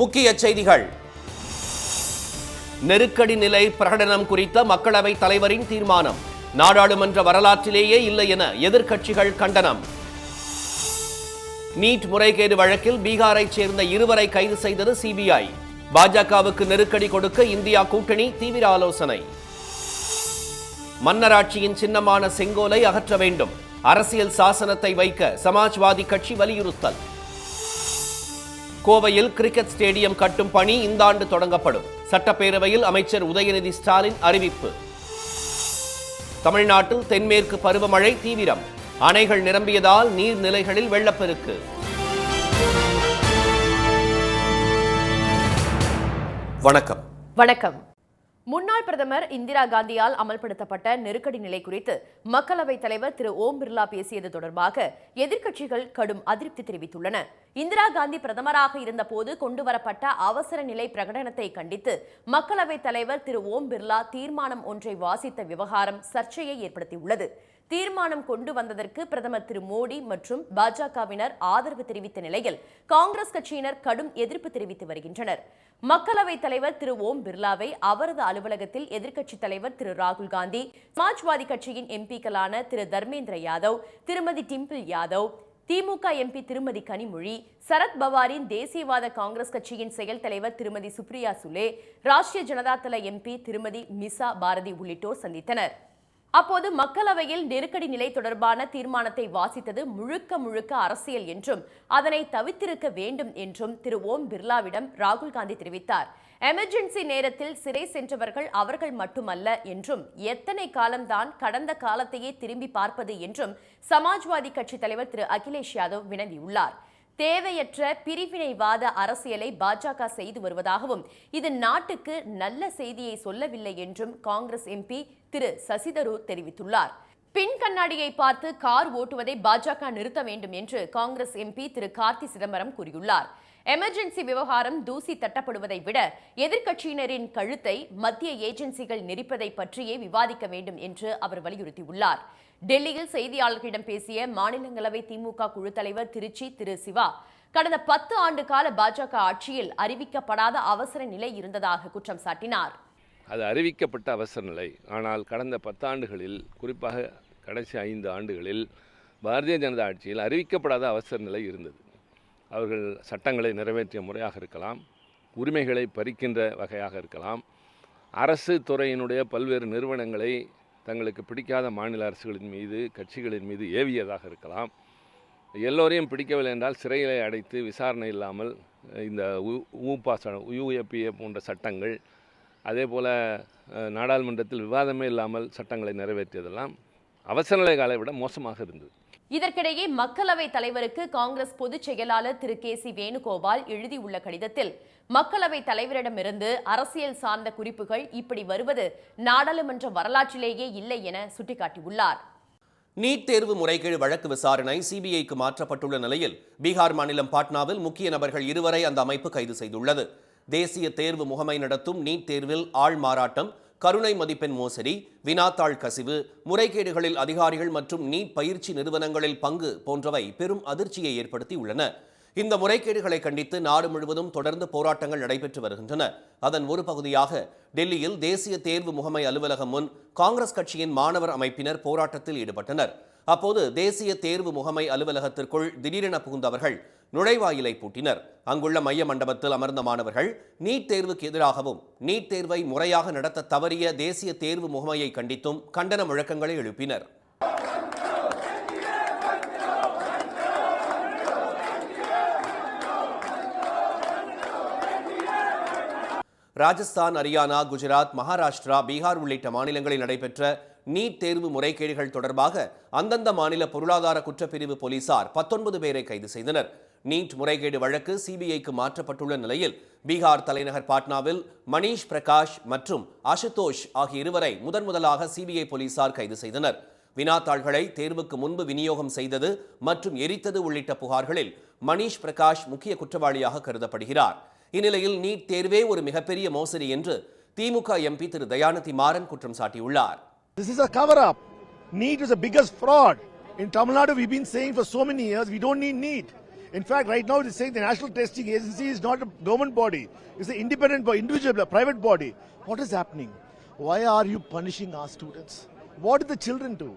முக்கிய செய்திகள். நெருக்கடி நிலை பிரகடனம் குறித்த மக்களவைத் தலைவரின் தீர்மானம் நாடாளுமன்ற வரலாற்றிலேயே இல்லை என எதிர்க்கட்சிகள் கண்டனம். நீட் முறைகேடு வழக்கில் பீகாரைச் சேர்ந்த 2 பேரை கைது செய்தது சிபிஐ. பாஜகவுக்கு நெருக்கடி கொடுக்க இந்தியா கூட்டணி தீவிர ஆலோசனை. மன்னராட்சியின் சின்னமான செங்கோலை அகற்ற வேண்டும், அரசியல் சாசனத்தை வைக்க சமாஜ்வாதி கட்சி வலியுறுத்தல். கோவையில் கிரிக்கெட் ஸ்டேடியம் கட்டும் பணி இந்த ஆண்டு தொடங்கப்படும், சட்டப்பேரவையில் அமைச்சர் உதயநிதி ஸ்டாலின் அறிவிப்பு. தமிழ்நாட்டில் தென்மேற்கு பருவமழை தீவிரம், அணைகள் நிரம்பியதால் நீர்நிலைகளில் வெள்ளப்பெருக்கு. வணக்கம். வணக்கம். முன்னாள் பிரதமர் இந்திரா காந்தியால் அமல்படுத்தப்பட்ட நெருக்கடி நிலை குறித்து மக்களவைத் தலைவர் திரு ஓம் பிர்லா பேசியது தொடர்பாக எதிர்க்கட்சிகள் கடும் அதிருப்தி தெரிவித்துள்ளன. இந்திரா காந்தி பிரதமராக இருந்தபோது கொண்டுவரப்பட்ட அவசர நிலை பிரகடனத்தை கண்டித்து மக்களவைத் தலைவர் திரு ஓம் பிர்லா தீர்மானம் ஒன்றை வாசித்த விவகாரம் சர்ச்சையை ஏற்படுத்தியுள்ளது. தீர்மானம் கொண்டு வந்ததற்கு பிரதமர் திரு மோடி மற்றும் பாஜகவினர் ஆதரவு தெரிவித்த நிலையில் காங்கிரஸ் கட்சியினர் கடும் எதிர்ப்பு தெரிவித்து வருகின்றனர். மக்களவைத் தலைவர் திரு ஓம் பிர்லாவை அவரது அலுவலகத்தில் எதிர்க்கட்சித் தலைவர் திரு ராகுல் காந்தி, சமாஜ்வாதி கட்சியின் எம்பிக்களான திரு தர்மேந்திர யாதவ், திருமதி டிம்பிள் யாதவ், திமுக எம்பி திருமதி கனிமொழி, சரத் பவாரின் தேசியவாத காங்கிரஸ் கட்சியின் செயல் தலைவர் திருமதி சுப்ரியா சுலே, ராஷ்டிரிய ஜனதா தள எம்பி திருமதி மிசா பாரதி உள்ளிட்டோர் சந்தித்தனர். அப்போது மக்களவையில் நெருக்கடி நிலை தொடர்பான தீர்மானத்தை வாசித்தது முழுக்க அரசியல் என்றும் அதனை தவிர்த்திருக்க வேண்டும் என்றும் திரு ஓம் பிர்லாவிடம் ராகுல் காந்தி தெரிவித்தார். எமர்ஜென்சி நேரத்தில் சிறை சென்றவர்கள் அவர்கள் மட்டுமல்ல என்றும் எத்தனை காலம்தான் கடந்த காலத்தையே திரும்பி பார்ப்பது என்றும் சமாஜ்வாதி கட்சி தலைவர் திரு அகிலேஷ் யாதவ் வினவியுள்ளார். தேவையற்ற பிரிவினைவாத அரசியலை பாஜக செய்து வருவதாகவும் இது நாட்டுக்கு நல்ல செய்தியை சொல்லவில்லை என்றும் காங்கிரஸ் எம்பி திரு சசி தரூர் தெரிவித்துள்ளார். பின் கண்ணாடியை பார்த்து கார் ஓட்டுவதை பாஜக நிறுத்த வேண்டும் என்று காங்கிரஸ் எம்பி திரு கார்த்தி சிதம்பரம் கூறியுள்ளார். எமர்ஜென்சி விவகாரம் தூசி தட்டப்படுவதை விட எதிர்க்கட்சியினரின் கழுத்தை மத்திய ஏஜென்சிகள் நெரிப்பதை பற்றியே விவாதிக்க வேண்டும் என்று அவர் வலியுறுத்தியுள்ளார். டெல்லியில் செய்தியாளர்களிடம் பேசிய மாநிலங்களவை திமுக குழு தலைவர் திருச்சி திரு சிவா, கடந்த 10 ஆண்டு கால பாஜக ஆட்சியில் அறிவிக்கப்படாத அவசர நிலை இருந்ததாக குற்றம் சாட்டினார். அது அறிவிக்கப்பட்ட அவசர நிலை, ஆனால் கடந்த 10 ஆண்டுகளில், குறிப்பாக கடைசி 5 ஆண்டுகளில் பாரதிய ஜனதா ஆட்சியில் அறிவிக்கப்படாத அவசர நிலை இருந்தது. அவர்கள் சட்டங்களை நிறைவேற்றிய முறையாக இருக்கலாம், உரிமைகளை பறிக்கின்ற வகையாக இருக்கலாம், அரசு துறையினுடைய பல்வேறு நிறுவனங்களை தங்களுக்கு பிடிக்காத மாநில அரசுகளின் மீது, கட்சிகளின் மீது ஏவியதாக இருக்கலாம். எல்லோரையும் பிடிக்கவில்லை என்றால் சிறைகளை அடைத்து விசாரணை இல்லாமல் இந்த UAPA போன்ற சட்டங்கள், அதே போல் நாடாளுமன்றத்தில் விவாதமே இல்லாமல் சட்டங்களை நிறைவேற்றியதெல்லாம் அவசர நிலை காலை விட மோசமாக இருந்தது. இதற்கிடையே மக்களவை தலைவருக்கு காங்கிரஸ் பொதுச் செயலாளர் திரு KC வேணுகோபால் எழுதியுள்ள கடிதத்தில் மக்களவை தலைவரிடமிருந்து அரசியல் சார்ந்த குறிப்புகள் இப்படி வருவது நாடாளுமன்ற வரலாற்றிலேயே இல்லை என சுட்டிக்காட்டியுள்ளார். நீட் தேர்வு முறைகேடு வழக்கு விசாரணை சிபிஐக்கு மாற்றப்பட்டுள்ள நிலையில் பீகார் மாநிலம் பாட்னாவில் முக்கிய நபர்கள் 2 பேரை அந்த அமைப்பு கைது செய்துள்ளது. தேசிய தேர்வு முகமை நடத்தும் நீட் தேர்வில் ஆள் மாறாட்டம், கருணை மதிப்பெண் மோசடி, வினாத்தாள் கசிவு, முறைகேடுகளில் அதிகாரிகள் மற்றும் நீட் பயிற்சி நிறுவனங்களில் பங்கு போன்றவை பெரும் அதிர்ச்சியை ஏற்படுத்தியுள்ளன. இந்த முறைகேடுகளை கண்டித்து நாடு முழுவதும் தொடர்ந்து போராட்டங்கள் நடைபெற்று வருகின்றன. அதன் ஒரு பகுதியாக டெல்லியில் தேசிய தேர்வு முகமை அலுவலகம் முன் காங்கிரஸ் கட்சியின் மாணவர் அமைப்பினர் போராட்டத்தில் ஈடுபட்டனர். அப்போது தேசிய தேர்வு முகமை அலுவலகத்திற்குள் திடீரென புகுந்தவர்கள் நுழைவாயிலை பூட்டினர். அங்குள்ள மைய மண்டபத்தில் அமர்ந்த மாணவர்கள் நீட் தேர்வுக்கு எதிராகவும் நீட் தேர்வை முறையாக நடத்த தவறிய தேசிய தேர்வு முகமையை கண்டித்தும் கண்டன முழக்கங்களை எழுப்பினர். ராஜஸ்தான், ஹரியானா, குஜராத், மகாராஷ்டிரா, பீகார் உள்ளிட்ட மாநிலங்களில் நடைபெற்ற நீட் தேர்வு முறைகேடுகள் தொடர்பாக அந்தந்த மாநில பொருளாதார குற்றப்பிரிவு போலீசார் 19 பேரை கைது செய்தனர். நீட் முறைகேடு வழக்கு சிபிஐக்கு மாற்றப்பட்டுள்ள நிலையில் பீகார் தலைநகர் பாட்னாவில் மணீஷ் பிரகாஷ் மற்றும் அசுதோஷ் ஆகிய 2 பேரை முதன்முதலாக சிபிஐ போலீசார் கைது செய்தனர். வினாத்தாள்களை தேர்வுக்கு முன்பு விநியோகம் செய்தது மற்றும் எரித்தது உள்ளிட்ட புகார்களில் மணீஷ் பிரகாஷ் முக்கிய குற்றவாளியாக கருதப்படுகிறார். இந்நிலையில் நீட் தேர்வே ஒரு மிகப்பெரிய மோசடி என்று திமுக எம்பி திரு தயாநிதி மாறன் குற்றம் சாட்டியுள்ளார். This is a cover up. NEET is the biggest fraud. In Tamil Nadu we've been saying for so many years we don't need NEET. In fact, right now it is saying the National Testing Agency is not a government body. It's an independent body, individual, private body. What is happening? Why are you punishing our students? What did the children do?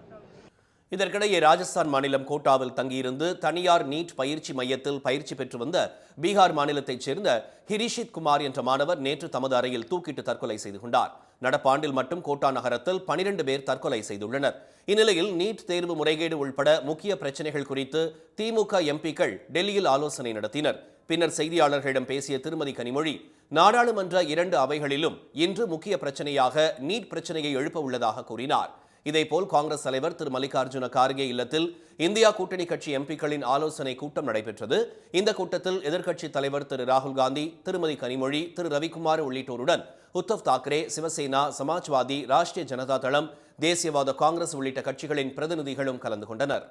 இதற்கிடையே ராஜஸ்தான் மாநிலம் கோட்டாவில் தங்கியிருந்து தனியார் NEET பயிற்சி மையத்தில் பயிற்சி பெற்று வந்த பீகார் மாநிலத்தைச் சேர்ந்த ஹிரிஷித் குமார் என்ற மாணவர் நேற்று தமது அறையில் தூக்கிட்டு தற்கொலை செய்து கொண்டார். நடப்பாண்டில் மட்டும் கோட்டா நகரத்தில் 12 பேர் தற்கொலை செய்துள்ளனர். இந்நிலையில் நீட் தேர்வு முறைகேடு உள்பட முக்கிய பிரச்சனைகள் குறித்து திமுக எம்பிக்கள் டெல்லியில் ஆலோசனை நடத்தினர். பின்னர் செய்தியாளர்களிடம் பேசிய திருமதி கனிமொழி, நாடாளுமன்ற 2 அவைகளிலும் இன்று முக்கிய பிரச்சனையாக நீட் பிரச்சனையை எழுப்ப உள்ளதாக கூறினார். இதேபோல் காங்கிரஸ் தலைவர் திரு மல்லிகார்ஜுன கார்கே இல்லத்தில் இந்தியா கூட்டணி கட்சி எம்பிக்களின் ஆலோசனை கூட்டம் நடைபெற்றது. இந்த கூட்டத்தில் எதிர்க்கட்சித் தலைவர் திரு ராகுல் காந்தி, திருமதி கனிமொழி, திரு ரவிக்குமார் உள்ளிட்டோருடன் உத்தவ் தாக்கரே, சிவசேனா, சமாஜ்வாதி, ராஷ்டிரிய ஜனதா தளம், தேசியவாத காங்கிரஸ் உள்ளிட்ட கட்சிகளின் பிரதிநிதிகளும் கலந்து கொண்டனர்.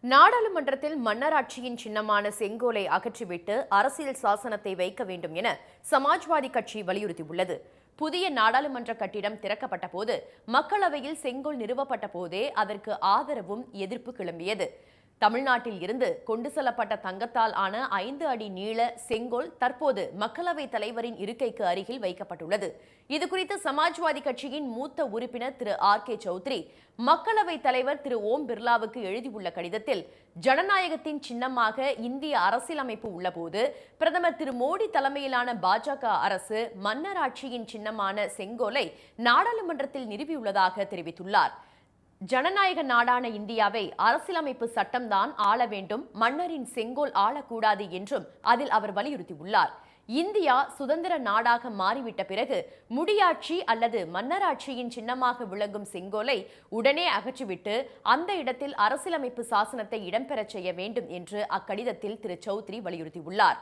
நாடாளுமன்றத்தில் மன்னராட்சியின் சின்னமான செங்கோலை அகற்றிவிட்டு அரசியல் சாசனத்தை வைக்க வேண்டும் என சமாஜ்வாதி கட்சி வலியுறுத்தியுள்ளது. புதிய நாடாளுமன்ற கட்டிடம் திறக்கப்பட்ட போது மக்களவையில் செங்கோல் நிறுவப்பட்ட போதே அதற்கு ஆதரவும் எதிர்ப்பு கிளம்பியது. தமிழ்நாட்டில் இருந்து கொண்டு செல்லப்பட்ட தங்கத்தால் ஆன 5 அடி நீள செங்கோல் தற்போது மக்களவைத் தலைவரின் இருக்கைக்கு அருகில் வைக்கப்பட்டுள்ளது. இதுகுறித்து சமாஜ்வாதி கட்சியின் மூத்த உறுப்பினர் திரு ஆர்.கே. சௌத்ரி மக்களவைத் தலைவர் திரு ஓம் பிர்லாவுக்கு எழுதியுள்ள கடிதத்தில், ஜனநாயகத்தின் சின்னமாக இந்திய அரசியலமைப்பு உள்ளபோது பிரதமர் திரு மோடி தலைமையிலான பாஜக அரசு மன்னராட்சியின் சின்னமான செங்கோலை நாடாளுமன்றத்தில் நிறுவியுள்ளதாக தெரிவித்துள்ளார். ஜனநாயக நாடான இந்தியாவை அரசியலமைப்பு சட்டம்தான் ஆள வேண்டும், மன்னரின் செங்கோல் ஆளக்கூடாது என்றும் அதில் அவர் வலியுறுத்தியுள்ளார். இந்தியா சுதந்திர நாடாக மாறிவிட்ட பிறகு முடியாட்சி அல்லது மன்னராட்சியின் சின்னமாக விளங்கும் செங்கோலை உடனே அகற்றிவிட்டு அந்த இடத்தில் அரசியலமைப்பு சாசனத்தை இடம்பெறச் செய்ய வேண்டும் என்று அக்கடிதத்தில் திரு சௌத்ரி வலியுறுத்தியுள்ளார்.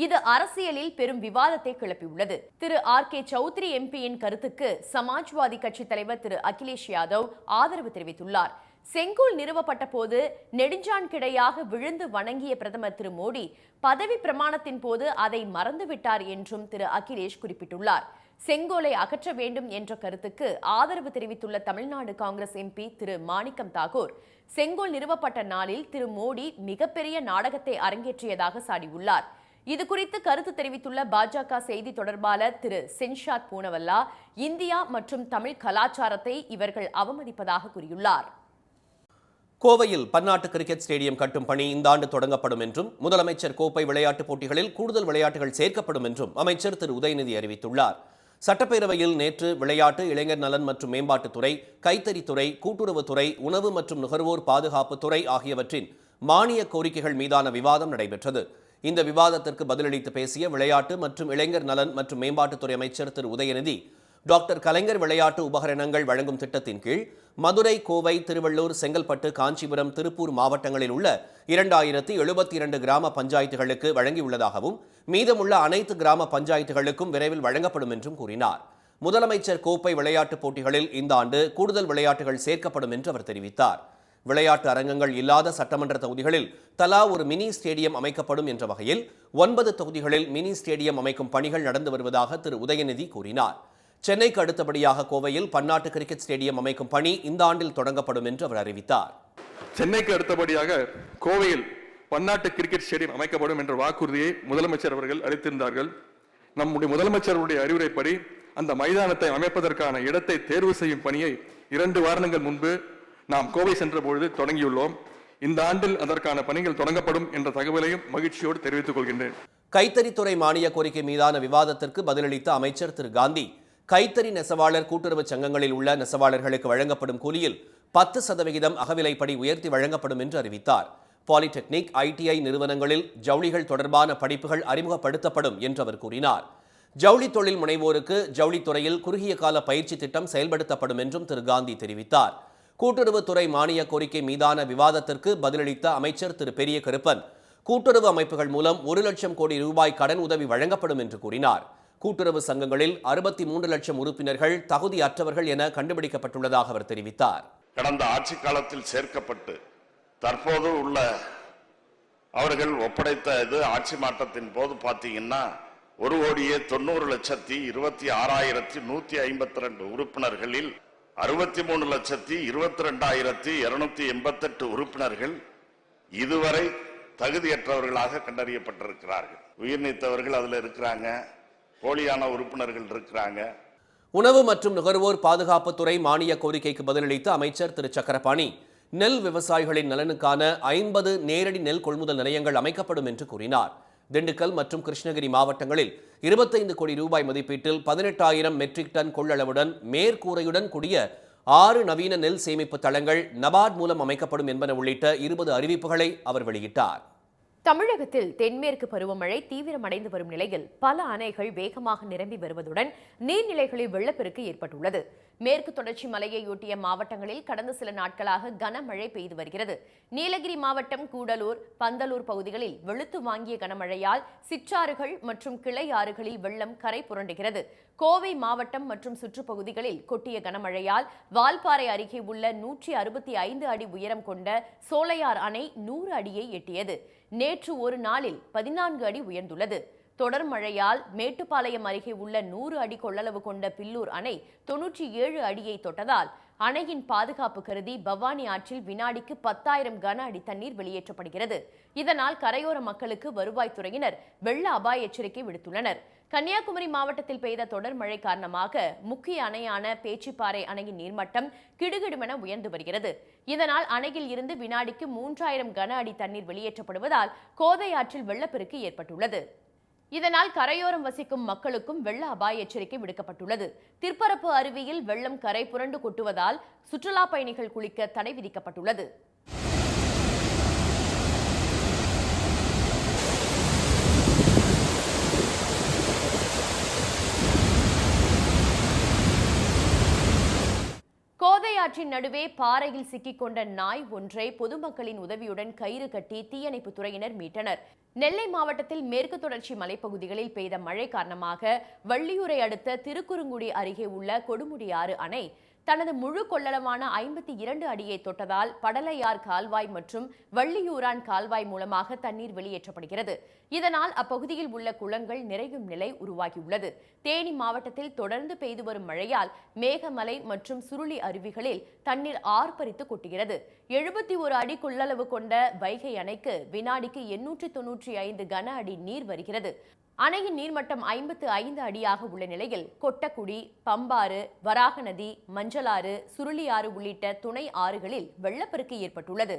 இது அரசியலில் பெரும் விவாதத்தை கிளப்பியுள்ளது. திரு ஆர்.கே. சௌத்ரி எம்பியின் கருத்துக்கு சமாஜ்வாதி கட்சி தலைவர் திரு அகிலேஷ் யாதவ் ஆதரவு தெரிவித்துள்ளார். செங்கோல் நிறுவப்பட்ட போது நெடுஞ்சான் கிடையாக விழுந்து வணங்கிய பிரதமர் திரு மோடி பதவி பிரமாணத்தின் போது அதை மறந்துவிட்டார் என்றும் திரு அகிலேஷ் குறிப்பிட்டுள்ளார். செங்கோலை அகற்ற வேண்டும் என்ற கருத்துக்கு ஆதரவு தெரிவித்துள்ள தமிழ்நாடு காங்கிரஸ் எம்பி திரு மாணிக்கம் தாகூர், செங்கோல் நிறுவப்பட்ட நாளில் திரு மோடி மிகப்பெரிய நாடகத்தை அரங்கேற்றியதாக சாடியுள்ளார். இதுகுறித்து கருத்து தெரிவித்துள்ள பாஜக செய்தி தொடர்பாளர் திரு சென்ஷாத் பூனவல்லா, இந்தியா மற்றும் தமிழ் கலாச்சாரத்தை இவர்கள் அவமதிப்பதாக கூறியுள்ளார். கோவையில் பன்னாட்டு கிரிக்கெட் ஸ்டேடியம் கட்டும் பணி இந்த ஆண்டு தொடங்கப்படும் என்றும் முதலமைச்சர் கோப்பை விளையாட்டுப் போட்டிகளில் கூடுதல் விளையாட்டுகள் சேர்க்கப்படும் என்றும் அமைச்சர் திரு உதயநிதி அறிவித்துள்ளார். சட்டப்பேரவையில் நேற்று விளையாட்டு, இளைஞர் நலன் மற்றும் மேம்பாட்டுத்துறை, கைத்தறித்துறை, கூட்டுறவுத்துறை, உணவு மற்றும் நுகர்வோர் பாதுகாப்புத்துறை ஆகியவற்றின் மானிய கோரிக்கைகள் மீதான விவாதம் நடைபெற்றது. இந்த விவாதத்திற்கு பதிலளித்து பேசிய விளையாட்டு மற்றும் இளைஞர் நலன் மற்றும் மேம்பாட்டுத்துறை அமைச்சர் திரு உதயநிதி, டாக்டர் கலைஞர் விளையாட்டு உபகரணங்கள் வழங்கும் திட்டத்தின் கீழ் மதுரை, கோவை, திருவள்ளூர், செங்கல்பட்டு, காஞ்சிபுரம், திருப்பூர் மாவட்டங்களில் உள்ள 2072 கிராம பஞ்சாயத்துகளுக்கு வழங்கியுள்ளதாகவும் மீதமுள்ள அனைத்து கிராம பஞ்சாயத்துகளுக்கும் விரைவில் வழங்கப்படும் என்றும் கூறினார். முதலமைச்சர் கோப்பை விளையாட்டுப் போட்டிகளில் இந்த ஆண்டு கூடுதல் விளையாட்டுகள் சேர்க்கப்படும் என்று அவர் தெரிவித்தார். விளையாட்டு அரங்கங்கள் இல்லாத சட்டமன்ற தொகுதிகளில் தலா ஒரு மினி ஸ்டேடியம் அமைக்கப்படும் என்ற வகையில் 9 தொகுதிகளில் மினி ஸ்டேடியம் அமைக்கும் பணிகள் நடந்து வருவதாக திரு உதயநிதி கூறினார். சென்னைக்கு அடுத்தபடியாக கோவையில் பன்னாட்டு கிரிக்கெட் ஸ்டேடியம் அமைக்கும் பணி இந்த ஆண்டில் தொடங்கப்படும் என்று அவர் அறிவித்தார். சென்னைக்கு அடுத்தபடியாக கோவையில் பன்னாட்டு கிரிக்கெட் ஸ்டேடியம் அமைக்கப்படும் என்ற வாக்குறுதியை முதலமைச்சர் அவர்கள் அளித்திருந்தார்கள். நம்முடைய முதலமைச்சருடைய அறிவுரைப்படி அந்த மைதானத்தை அமைப்பதற்கான இடத்தை தேர்வு செய்யும் பணியை 2 வாரங்கள் முன்பு நாம் கோவை சென்ற பொழுது தொடங்கியுள்ளோம். இந்த ஆண்டில் அதற்கான பணிகள் தொடங்கப்படும் என்ற தகவலையும் மகிழ்ச்சியோடு தெரிவித்துக் கொள்கின்றேன். கைத்தறித்துறை மானிய கோரிக்கை மீதான விவாதத்திற்கு பதிலளித்த அமைச்சர் திரு காந்தி, கைத்தறி நெசவாளர் கூட்டுறவு சங்கங்களில் உள்ள நெசவாளர்களுக்கு வழங்கப்படும் கூலியில் 10% அகவிலைப்படி உயர்த்தி வழங்கப்படும் என்று அறிவித்தார். பாலிடெக்னிக், ஐடிஐ நிறுவனங்களில் ஜவுளிகள் தொடர்பான படிப்புகள் அறிமுகப்படுத்தப்படும் என்று அவர் கூறினார். ஜவுளி தொழில் முனைவோருக்கு ஜவுளித்துறையில் குறுகிய கால பயிற்சி திட்டம் செயல்படுத்தப்படும் என்றும் திரு காந்தி தெரிவித்தார். கூட்டுறவுத்துறை மானிய கோரிக்கை மீதான விவாதத்திற்கு பதிலளித்த அமைச்சர் திரு பெரிய கருப்பன், கூட்டுறவு அமைப்புகள் மூலம் 1 லட்சம் கோடி ரூபாய் கடன் உதவி வழங்கப்படும் என்று கூறினார். கூட்டுறவு சங்கங்களில் 63 லட்சம் உறுப்பினர்கள் தகுதியற்றவர்கள் என கண்டுபிடிக்கப்பட்டுள்ளதாக அவர் தெரிவித்தார். கடந்த ஆட்சி காலத்தில் சேர்க்கப்பட்டு தற்போது உள்ள அவர்கள் ஒப்படைத்த இது ஆட்சி மாற்றத்தின் போது பார்த்தீங்கன்னா 1,90,26,152 உறுப்பினர்களில் 63,22,288 உறுப்பினர்கள் இதுவரை தகுதியற்றவர்களாக கண்டறியப்பட்டிருக்கிறார்கள். உயிர் நீத்தவர்கள் அதில் இருக்கிறாங்க, போலியான உறுப்பினர்கள் இருக்கிறாங்க. உணவு மற்றும் நுகர்வோர் பாதுகாப்புத்துறை மானிய கோரிக்கைக்கு பதிலளித்த அமைச்சர் திரு சக்கரபாணி, நெல் விவசாயிகளின் நலனுக்கான 50 நேரடி நெல் கொள்முதல் நிலையங்கள் அமைக்கப்படும் என்று கூறினார். திண்டுக்கல் மற்றும் கிருஷ்ணகிரி மாவட்டங்களில் 25 கோடி ரூபாய் மதிப்பீட்டில் 18,000 மெட்ரிக் டன் கொள்ளளவுடன் மேற்கூரையுடன் கூடிய 6 நவீன நெல் சேமிப்பு தளங்கள் நபார்ட் மூலம் அமைக்கப்படும் என்பன உள்ளிட்ட 20 அறிவிப்புகளை அவர் வெளியிட்டார். தமிழகத்தில் தென்மேற்கு பருவமழை தீவிரமடைந்து வரும் நிலையில் பல அணைகள் வேகமாக நிரம்பி வருவதுடன் நீர்நிலைகளில் வெள்ளப்பெருக்கு ஏற்பட்டுள்ளது. மேற்கு தொடர்ச்சி மலையையொட்டிய மாவட்டங்களில் கடந்த சில நாட்களாக கனமழை பெய்து வருகிறது. நீலகிரி மாவட்டம் கூடலூர், பந்தலூர் பகுதிகளில் வெளுத்து வாங்கிய கனமழையால் சிற்றாறுகள் மற்றும் கிளை ஆறுகளில் வெள்ளம் கரை புரண்டுகிறது. கோவை மாவட்டம் மற்றும் சுற்றுப்பகுதிகளில் கொட்டிய கனமழையால் வால்பாறை அருகே உள்ள 165 அடி உயரம் கொண்ட சோலையார் அணை 100 அடியை எட்டியது. நேற்று ஒரு நாளில் 14 அடி உயர்ந்துள்ளது. தொடர் மழையால் மேட்டுப்பாளையம் அருகே உள்ள 100 அடி கொள்ளளவு கொண்ட பில்லூர் அணை 97 அடியை தொட்டதால் அணையின் பாதுகாப்பு கருதி பவானி ஆற்றில் வினாடிக்கு 10,000 கன அடி தண்ணீர் வெளியேற்றப்படுகிறது. இதனால் கரையோர மக்களுக்கு வருவாய்த்துறையினர் வெள்ள அபாய எச்சரிக்கை விடுத்துள்ளனர். கன்னியாகுமரி மாவட்டத்தில் பெய்த தொடர் மழை காரணமாக முக்கிய அணையான பேச்சிப்பாறை அணையின் நீர்மட்டம் கிடுகிடுமென உயர்ந்து வருகிறது. இதனால் அணையில் இருந்து வினாடிக்கு 3,000 கன அடி தண்ணீர் வெளியேற்றப்படுவதால் கோதை ஆற்றில் வெள்ளப்பெருக்கு ஏற்பட்டுள்ளது. இதனால் கரையோரம் வசிக்கும் மக்களுக்கும் வெள்ள அபாய எச்சரிக்கை விடுக்கப்பட்டுள்ளது. திற்பரப்பு அருவியில் வெள்ளம் கரை புரண்டு கொட்டுவதால் சுற்றுலா பயணிகள் குளிக்க தடை விதிக்கப்பட்டுள்ளது. கோதை ஆற்றின் நடுவே பாறையில் சிக்கிக்கொண்ட நாய் ஒன்றை பொதுமக்களின் உதவியுடன் கயிறு கட்டி தீயணைப்புத் துறையினர் மீட்டனர். நெல்லை மாவட்டத்தில் மேற்கு தொடர்ச்சி மலைப்பகுதிகளில் பெய்த மழை காரணமாக வள்ளியூரை அடுத்த திருக்குறுங்குடி அருகே உள்ள கொடுமுடி ஆறு அணை தனது முழு கொள்ளளவான 52 அடியை தொட்டதால் படலையார் கால்வாய் மற்றும் வள்ளியூரான் கால்வாய் மூலமாக தண்ணீர் வெளியேற்றப்படுகிறது. இதனால் அப்பகுதியில் உள்ள குளங்கள் நிறையும் நிலை உருவாகியுள்ளது. தேனி மாவட்டத்தில் தொடர்ந்து பெய்து வரும் மழையால் மேகமலை மற்றும் சுருளி அருவிகளில் தண்ணீர் ஆர்ப்பரித்து கொட்டுகிறது. 71 அடி கொள்ளளவு கொண்ட வைகை அணைக்கு வினாடிக்கு 895 கன அடி நீர் வருகிறது. அணையின் நீர்மட்டம் 55 அடியாக உள்ள நிலையில் கொட்டக்குடி, பம்பாறு, வராகநதி, மஞ்சளாறு, சுருளியாறு உள்ளிட்ட துணை ஆறுகளில் வெள்ளப்பெருக்கு ஏற்பட்டுள்ளது.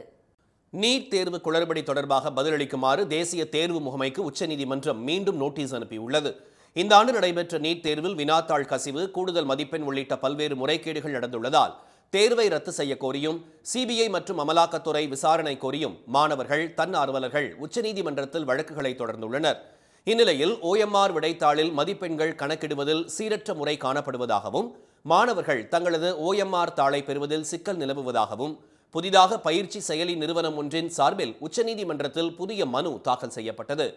நீட் தேர்வு குளறுபடி தொடர்பாக பதிலளிக்குமாறு தேசிய தேர்வு முகமைக்கு உச்சநீதிமன்றம் மீண்டும் நோட்டீஸ் அனுப்பியுள்ளது. இந்த ஆண்டு நடைபெற்ற நீட் தேர்வில் வினாத்தாள் கசிவு, கூடுதல் மதிப்பெண் உள்ளிட்ட பல்வேறு முறைகேடுகள் நடந்துள்ளதால் தேர்வை ரத்து செய்ய கோரியும் சிபிஐ மற்றும் அமலாக்கத்துறை விசாரணை கோரியும் மாணவர்கள், தன்னார்வலர்கள் உச்சநீதிமன்றத்தில் வழக்குகளை தொடர்ந்துள்ளனர். இந்நிலையில் OMR விடைத்தாளில் மதிப்பெண்கள் கணக்கிடுவதில் சீரற்ற முறை காணப்படுவதாகவும் மாணவர்கள் தங்களது OMR தாளை பெறுவதில் சிக்கல் நிலவுவதாகவும் புதிதாக பயிற்சி செயலி நிறுவனம் ஒன்றின் சார்பில் உச்சநீதிமன்றத்தில் புதிய மனு தாக்கல் செய்யப்பட்டது.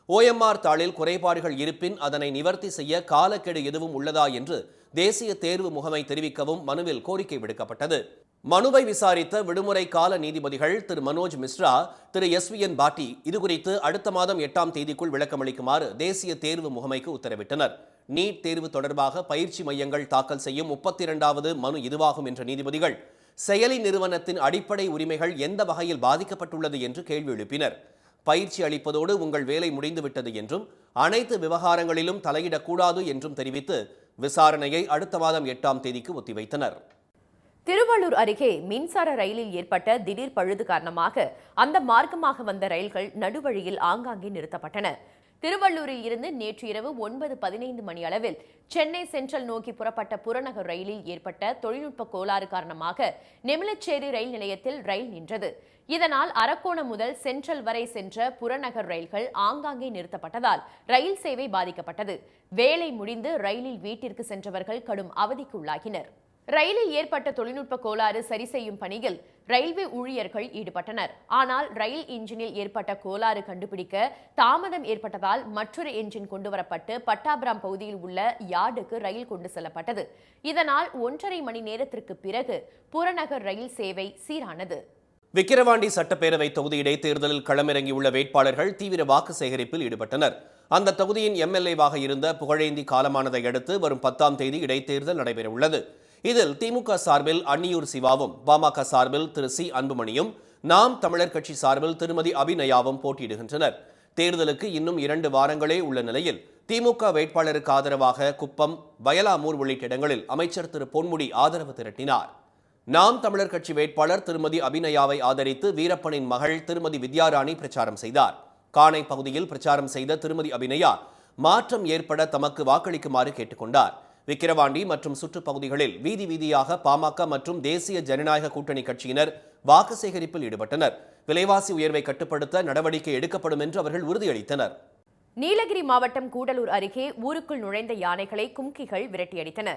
OMR தாளில் குறைபாடுகள் இருப்பின் அதனை நிவர்த்தி செய்ய காலக்கெடு எதுவும் உள்ளதா என்று தேசிய தேர்வு முகமை தெரிவிக்கவும் மனுவில் கோரிக்கை விடுக்கப்பட்டது. மனுவை விசாரித்த விடுமுறை கால நீதிபதிகள் திரு மனோஜ் மிஸ்ரா, திரு SVN பாட்டி இதுகுறித்து அடுத்த மாதம் 8ஆம் தேதிக்குள் விளக்கமளிக்குமாறு தேசிய தேர்வு முகமைக்கு உத்தரவிட்டனர். நீட் தேர்வு தொடர்பாக பயிற்சி மையங்கள் தாக்கல் செய்யும் 32வது மனு இதுவாகும் என்ற நீதிபதிகள் செயலி நிறுவனத்தின் அடிப்படை உரிமைகள் எந்த வகையில் பாதிக்கப்பட்டுள்ளது என்று கேள்வி எழுப்பினர். பயிற்சி அளிப்பதோடு உங்கள் வேலை முடிந்துவிட்டது என்றும் அனைத்து விவகாரங்களிலும் தலையிடக்கூடாது என்றும் தெரிவித்து விசாரணையை அடுத்த மாதம் 8ஆம் தேதிக்கு ஒத்திவைத்தனர். திருவள்ளூர் அருகே மின்சார ரயிலில் ஏற்பட்ட திடீர் பழுது காரணமாக அந்த மார்க்கமாக வந்த ரயில்கள் நடுவழியில் ஆங்காங்கே நிறுத்தப்பட்டன. திருவள்ளூரில் இருந்து நேற்று இரவு 9:15 மணி அளவில் சென்னை சென்ட்ரல் நோக்கி புறப்பட்ட புறநகர் ரயிலில் ஏற்பட்ட தொழில்நுட்ப கோளாறு காரணமாக நெமிலச்சேரி ரயில் நிலையத்தில் ரயில் நின்றது. இதனால் அரக்கோணம் முதல் சென்ட்ரல் வரை சென்ற புறநகர் ரயில்கள் ஆங்காங்கே நிறுத்தப்பட்டதால் ரயில் சேவை பாதிக்கப்பட்டது. வேலை முடிந்து ரயிலில் வீட்டிற்கு சென்றவர்கள் கடும் அவதிக்கு உள்ளாகினர். ரயிலில் ஏற்பட்ட தொழில்நுட்ப கோளாறு சரி செய்யும் பணியில் ரயில்வே ஊழியர்கள் ஈடுபட்டனர். ஆனால் ரயில் இன்ஜினில் ஏற்பட்ட கோளாறு கண்டுபிடிக்க தாமதம் ஏற்பட்டதால் மற்றொரு என்ஜின் கொண்டுவரப்பட்டு பட்டாபிராம் பகுதியில் உள்ள யார்டுக்கு ரயில் கொண்டு செல்லப்பட்டது. இதனால் 1.5 மணி நேரத்திற்கு பிறகு புறநகர் ரயில் சேவை சீரானது. விக்கிரவாண்டி சட்டப்பேரவை தொகுதி இடைத்தேர்தலில் களமிறங்கியுள்ள வேட்பாளர்கள் தீவிர வாக்கு சேகரிப்பில் ஈடுபட்டனர். அந்த தொகுதியின் MLA-வாக இருந்த புகழேந்தி காலமானதை அடுத்து வரும் 10ஆம் தேதி இடைத்தேர்தல் நடைபெறவுள்ளது. இதில் திமுக சார்பில் அன்னியூர் சிவாவும், பாமக சார்பில் திரு C. அன்புமணியும், நாம் தமிழர் கட்சி சார்பில் திருமதி அபிநயாவும் போட்டியிடுகின்றனர். தேர்தலுக்கு இன்னும் 2 வாரங்களே உள்ள நிலையில் திமுக வேட்பாளருக்கு ஆதரவாக குப்பம், வயலாமூர் உள்ளிட்ட இடங்களில் அமைச்சர் திரு பொன்முடி ஆதரவு திரட்டினார். நாம் தமிழர் கட்சி வேட்பாளர் திருமதி அபிநயாவை ஆதரித்து வீரப்பனின் மகள் திருமதி வித்யாராணி பிரச்சாரம் செய்தார். காணை பகுதியில் பிரச்சாரம் செய்த திருமதி அபிநயா மாற்றம் ஏற்பட தமக்கு வாக்களிக்குமாறு கேட்டுக்கொண்டார். விக்கிரவாண்டி மற்றும் சுற்றுப்பகுதிகளில் வீதி வீதியாக பாமக மற்றும் தேசிய ஜனநாயக கூட்டணி கட்சியினர் வாக்கு சேகரிப்பில் ஈடுபட்டனர். விலைவாசி உயர்வை கட்டுப்படுத்த நடவடிக்கை எடுக்கப்படும் என்று அவர்கள் உறுதியளித்தனர். நீலகிரி மாவட்டம் கூடலூர் அருகே ஊருக்குள் நுழைந்த யானைகளை கும்கிகள் விரட்டியடித்தன.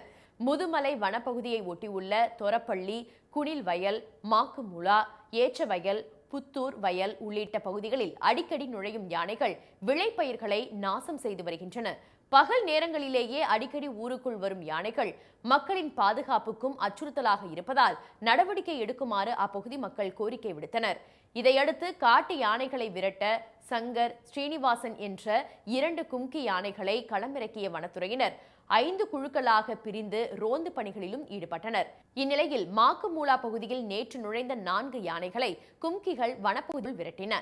முதுமலை வனப்பகுதியை ஒட்டியுள்ள தொரப்பள்ளி, குணில் வயல், மாக்குமுலா, ஏச்சவயல், புத்தூர் வயல் உள்ளிட்ட பகுதிகளில் அடிக்கடி நுழையும் யானைகள் விளைபயிர்களை நாசம் செய்து வருகின்றன. பகல் நேரங்களிலேயே அடிக்கடி ஊருக்குள் வரும் யானைகள் மக்களின் பாதுகாப்புக்கும் அச்சுறுத்தலாக இருப்பதால் நடவடிக்கை எடுக்குமாறு அப்பகுதி மக்கள் கோரிக்கை விடுத்தனர். இதையடுத்து காட்டு யானைகளை விரட்ட சங்கர், ஸ்ரீனிவாசன் என்ற 2 கும்கி யானைகளை களமிறக்கிய வனத்துறையினர் 5 குழுக்களாக பிரிந்து ரோந்து பணிகளிலும் ஈடுபட்டனர். இந்நிலையில் மாக்குமூலா பகுதியில் நேற்று நுழைந்த 4 யானைகளை கும்கிகள் வனப்பகுதியில் விரட்டின.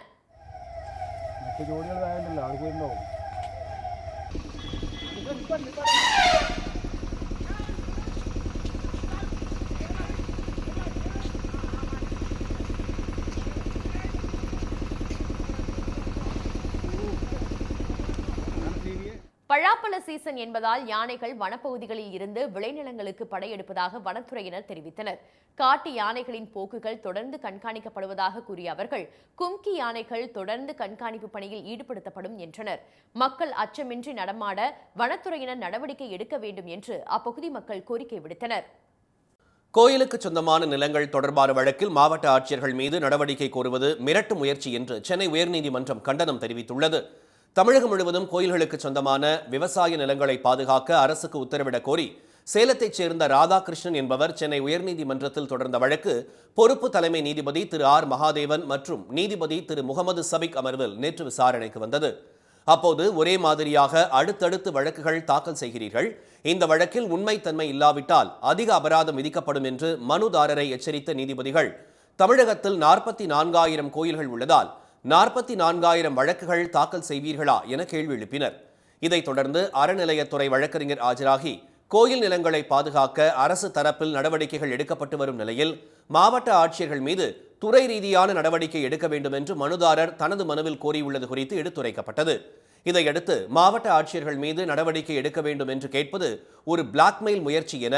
பழாப்பழ சீசன் என்பதால் யானைகள் வனப்பகுதிகளில் இருந்து விளைநிலங்களுக்கு படையெடுப்பதாக வனத்துறையினர் தெரிவித்தனர். காட்டு யானைகளின் போக்குகள் தொடர்ந்து கண்காணிக்கப்படுவதாக கூறிய அவர்கள் கும்கி யானைகள் தொடர்ந்து கண்காணிப்பு பணியில் ஈடுபடுத்தப்படும் என்றனர். மக்கள் அச்சமின்றி நடமாட வனத்துறையினர் நடவடிக்கை எடுக்க வேண்டும் என்று அப்பகுதி மக்கள் கோரிக்கை விடுத்தனர். கோயிலுக்கு சொந்தமான நிலங்கள் தொடர்பான வழக்கில் மாவட்ட ஆட்சியர்கள் மீது நடவடிக்கை கோருவது மிரட்டு முயற்சி என்று சென்னை உயர்நீதிமன்றம் கண்டனம் தெரிவித்துள்ளது. தமிழகம் முழுவதும் கோயில்களுக்கு சொந்தமான விவசாய நிலங்களை பாதுகாக்க அரசுக்கு உத்தரவிடக் கோரி சேலத்தைச் சேர்ந்த ராதாகிருஷ்ணன் என்பவர் சென்னை உயர்நீதிமன்றத்தில் தொடர்ந்த வழக்கு பொறுப்பு தலைமை நீதிபதி திரு ஆர் மகாதேவன் மற்றும் நீதிபதி திரு முகமது சபிக் அமர்வில் நேற்று விசாரணைக்கு வந்தது. அப்போது ஒரே மாதிரியாக அடுத்தடுத்து வழக்குகள் தாக்கல் செய்கிறீர்கள், இந்த வழக்கில் உண்மைத்தன்மை இல்லாவிட்டால் அதிக அபராதம் விதிக்கப்படும் என்று மனுதாரரை எச்சரித்த நீதிபதிகள் தமிழகத்தில் 44,000 கோயில்கள் உள்ளதால் 44,000 வழக்குகள் தாக்கல் செய்வீர்களா என கேள்வி எழுப்பினர். இதைத் தொடர்ந்து அறநிலையத்துறை வழக்கறிஞர் ஆஜராகி கோயில் நிலங்களை பாதுகாக்க அரசு தரப்பில் நடவடிக்கைகள் எடுக்கப்பட்டு வரும் நிலையில் மாவட்ட ஆட்சியர்கள் மீது துறை ரீதியான நடவடிக்கை எடுக்க வேண்டும் என்று மனுதாரர் தனது மனுவில் கோரியுள்ளது குறித்து எடுத்துரைக்கப்பட்டது. இதையடுத்து மாவட்ட ஆட்சியர்கள் மீது நடவடிக்கை எடுக்க வேண்டும் என்று கேட்பது ஒரு பிளாக்மெயில் முயற்சி என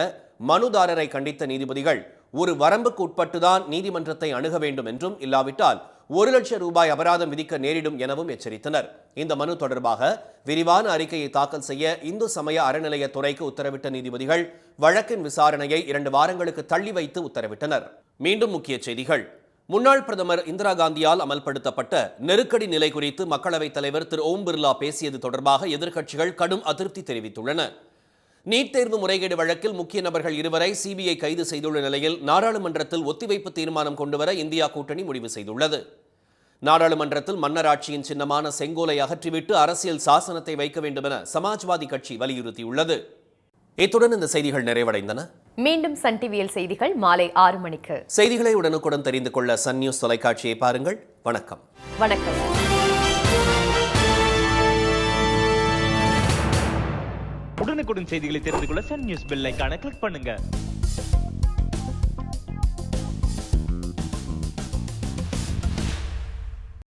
மனுதாரரை கண்டித்த நீதிபதிகள் ஒரு வரம்புக்கு உட்பட்டுதான் நீதிமன்றத்தை அணுக வேண்டும் என்றும், இல்லாவிட்டால் 1 லட்சம் ரூபாய் அபராதம் விதிக்க நேரிடும் எனவும் எச்சரித்தனர். இந்த மனு தொடர்பாக விரிவான அறிக்கையை தாக்கல் செய்ய இந்து சமய அறநிலையத்துறைக்கு உத்தரவிட்ட நீதிபதிகள் வழக்கின் விசாரணையை 2 வாரங்களுக்கு தள்ளி வைத்து உத்தரவிட்டனர். மீண்டும் முக்கிய செய்திகள். முன்னாள் பிரதமர் இந்திரா காந்தியால் அமல்படுத்தப்பட்ட நெருக்கடி நிலை குறித்து மக்களவைத் தலைவர் திரு ஓம் பிர்லா பேசியது தொடர்பாக எதிர்க்கட்சிகள் கடும் அதிருப்தி தெரிவித்துள்ளன. நீட் தேர்வு முறைகேடு வழக்கில் முக்கிய நபர்கள் 2 வரை சிபிஐ கைது செய்துள்ள நிலையில் நாடாளுமன்றத்தில் ஒத்திவைப்பு தீர்மானம் கொண்டுவர இந்தியா கூட்டணி முடிவு செய்துள்ளது. நாடாளுமன்றத்தில் மன்னர் ஆட்சியின் சின்னமான செங்கோலை அகற்றிவிட்டு அரசியல் சாசனத்தை வைக்க வேண்டும் என சமாஜ்வாதி கட்சி வலியுறுத்தியுள்ளது. இத்துடன் இந்த செய்திகள் நிறைவடைந்தன. மீண்டும் சன் டிவியில் செய்திகள் மாலை 6 மணிக்கு. செய்திகளை உடனுக்குடன் தெரிந்து கொள்ள சன் நியூஸ் தொலைக்காட்சியை பாருங்கள். வணக்கம். வணக்கம். உடனுக்குடன் செய்திகளை தெரிந்து கொள்ள சன் நியூஸ் பெல் ஐகானை கிளிக் பண்ணுங்க.